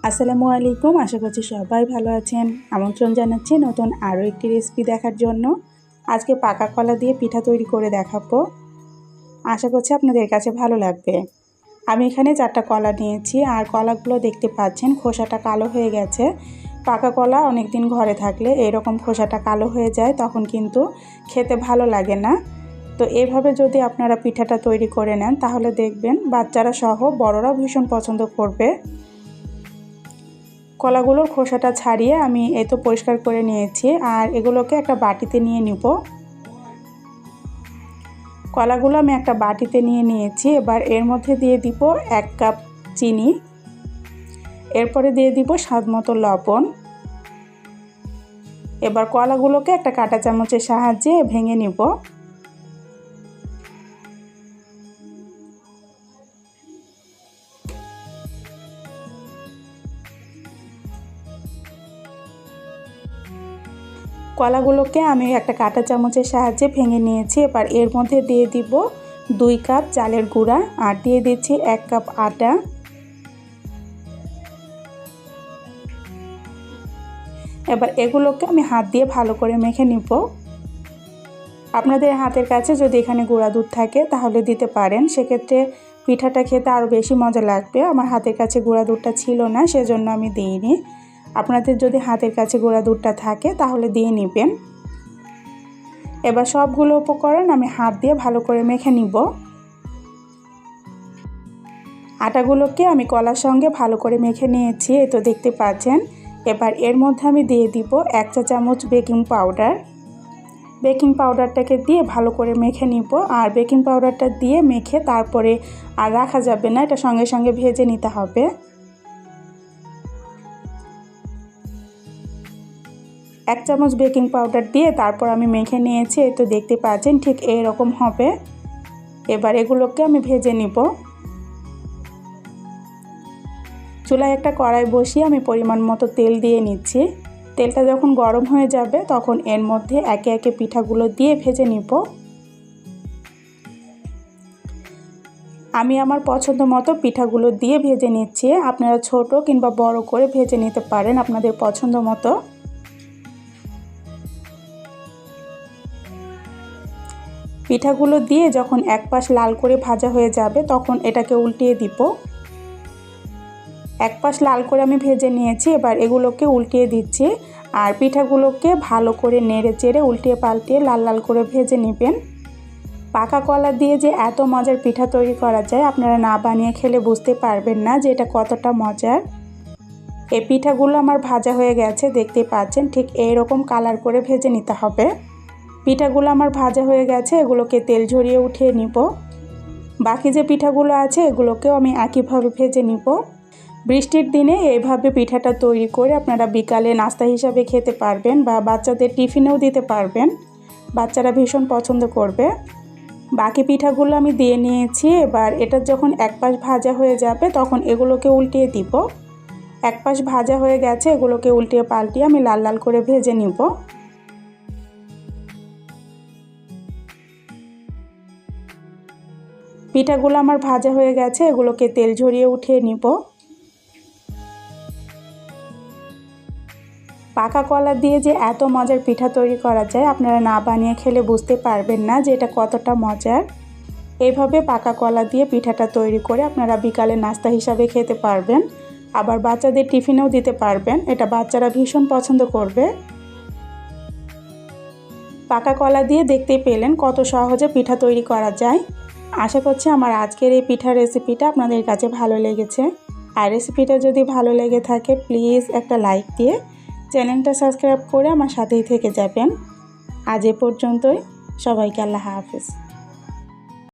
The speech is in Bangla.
আসসালামু আলাইকুম। আশা করছি সবাই ভালো আছেন। আমন্ত্রণ জানাচ্ছি নতুন আরও একটি রেসিপি দেখার জন্য। আজকে পাকা কলা দিয়ে পিঠা তৈরি করে দেখাবো। আশা করছি আপনাদের কাছে ভালো লাগবে। আমি এখানে 4টা কলা নিয়েছি, আর কলাগুলো দেখতে পাচ্ছেন খোসাটা কালো হয়ে গেছে। পাকা কলা অনেক দিন ঘরে থাকলে এরকম খোসাটা কালো হয়ে যায়, তখন কিন্তু খেতে ভালো লাগে না। তো এভাবে যদি আপনারা পিঠাটা তৈরি করে নেন তাহলে দেখবেন বাচ্চারা সহ বড়রাও ভীষণ পছন্দ করবে। কলাগুলোর খোসাটা ছাড়িয়ে আমি এই তো পরিষ্কার করে নিয়েছি, আর এগুলোকে একটা বাটিতে নিয়ে নিব। কলাগুলো আমি একটা বাটিতে নিয়ে নিয়েছি। এবার এর মধ্যে দিয়ে দিব 1 কাপ চিনি, এরপরে দিয়ে দিব স্বাদমতো লবণ। এবার কলাগুলোকে একটা কাঁটা চামচের সাহায্যে ভেঙে নিব। কলাগুলোকে আমি একটা কাঁটা চামচের সাহায্যে ভেঙে নিয়েছি। এবার এর মধ্যে দিয়ে দিব 2 কাপ চালের গুঁড়া, আর দিয়ে দিচ্ছি 1 কাপ আটা। এবার এগুলোকে আমি হাত দিয়ে ভালো করে মেখে নিব। আপনাদের হাতের কাছে যদি এখানে গুঁড়া দুধ থাকে তাহলে দিতে পারেন, সেক্ষেত্রে পিঠাটা খেতে আরও বেশি মজা লাগবে। আমার হাতের কাছে গুঁড়া দুধটা ছিল না, সেজন্য আমি দিইনি। আপনাদের যদি হাতের কাছে গুঁড়া দুধটা থাকে তাহলে দিয়ে নেবেন। এবার সবগুলো উপকরণ আমি হাত দিয়ে ভালো করে মেখে নিব। আটাগুলোকে আমি কলার সঙ্গে ভালো করে মেখে নিয়েছি, এই তো দেখতে পাচ্ছেন। এবার এর মধ্যে আমি দিয়ে দিব 1 চা চামচ বেকিং পাউডার। বেকিং পাউডারটাকে দিয়ে ভালো করে মেখে নিব। আর বেকিং পাউডারটা দিয়ে মেখে তারপরে আর রাখা যাবে না, এটা সঙ্গে সঙ্গে ভেজে নিতে হবে। এক চামচ বেকিং পাউডার দিয়ে তারপর আমি মেখে নিয়েছি, এই তো দেখতে পাচ্ছেন ঠিক এইরকম হবে। এবার এগুলোকে আমি ভেজে নিব। চুলায় একটা কড়াই বসিয়ে আমি পরিমাণ মতো তেল দিয়ে নিচ্ছি। তেলটা যখন গরম হয়ে যাবে তখন এর মধ্যে একে একে পিঠাগুলো দিয়ে ভেজে নিব। আমি আমার পছন্দ মতো পিঠাগুলো দিয়ে ভেজে নিচ্ছি। আপনারা ছোট কিংবা বড় করে ভেজে নিতে পারেন আপনাদের পছন্দ মতো। পিঠাগুলো দিয়ে যখন এক পাশ লাল করে ভাজা হয়ে যাবে তখন এটাকে উল্টিয়ে দিব। এক পাশ লাল করে আমি ভেজে নিয়েছি, এবার এগুলোকে উল্টিয়ে দিচ্ছি। আর পিঠাগুলোকে ভালো করে নেড়ে চেড়ে উল্টিয়ে পাল্টিয়ে লাল লাল করে ভেজে নেবেন। পাকা কলা দিয়ে যে এত মজার পিঠা তৈরি করা যায় আপনারা না বানিয়ে খেলে বুঝতে পারবেন না যে এটা কতটা মজার। এই পিঠাগুলো আমার ভাজা হয়ে গেছে, দেখতে পাচ্ছেন ঠিক এইরকম কালার করে ভেজে নিতে হবে। পিঠাগুলো আমার ভাজা হয়ে গেছে, এগুলোকে তেল ঝরিয়ে উঠিয়ে নিব। বাকি যে পিঠাগুলো আছে এগুলোকেও আমি একইভাবে ভেজে নিব। বৃষ্টির দিনে এইভাবে পিঠাটা তৈরি করে আপনারা বিকালে নাস্তা হিসাবে খেতে পারবেন বা বাচ্চাদের টিফিনেও দিতে পারবেন। বাচ্চারা ভীষণ পছন্দ করবে। বাকি পিঠাগুলো আমি দিয়ে নিয়েছি। এবার এটা যখন এক পাশ ভাজা হয়ে যাবে তখন এগুলোকে উল্টিয়ে দিব। এক পাশ ভাজা হয়ে গেছে, এগুলোকে উল্টিয়ে পাল্টিয়ে আমি লাল লাল করে ভেজে নিব। পিঠাগুলো আমার ভাজা হয়ে গেছে, এগুলোকে তেল ঝরিয়ে উঠিয়ে নিব। পাকা কলা দিয়ে যে এত মজার পিঠা তৈরি করা যায় আপনারা না বানিয়ে খেলে বুঝতে পারবেন না যে এটা কতটা মজার। এইভাবে পাকা কলা দিয়ে পিঠাটা তৈরি করে আপনারা বিকালে নাস্তা হিসাবে খেতে পারবেন, আবার বাচ্চাদের টিফিনেও দিতে পারবেন। এটা বাচ্চারা ভীষণ পছন্দ করবে। পাকা কলা দিয়ে দেখতেই পেলেন কত সহজে পিঠা তৈরি করা যায়। আশা করছি আমার আজকের এই পিঠার রেসিপিটা আপনাদের কাছে ভালো লেগেছে। আর রেসিপিটা যদি ভালো লেগে থাকে প্লিজ একটা লাইক দিয়ে চ্যানেলটা সাবস্ক্রাইব করে আমার সাথেই থেকে যাবেন। আজ এ পর্যন্তই। সবাইকে আল্লাহ হাফেজ।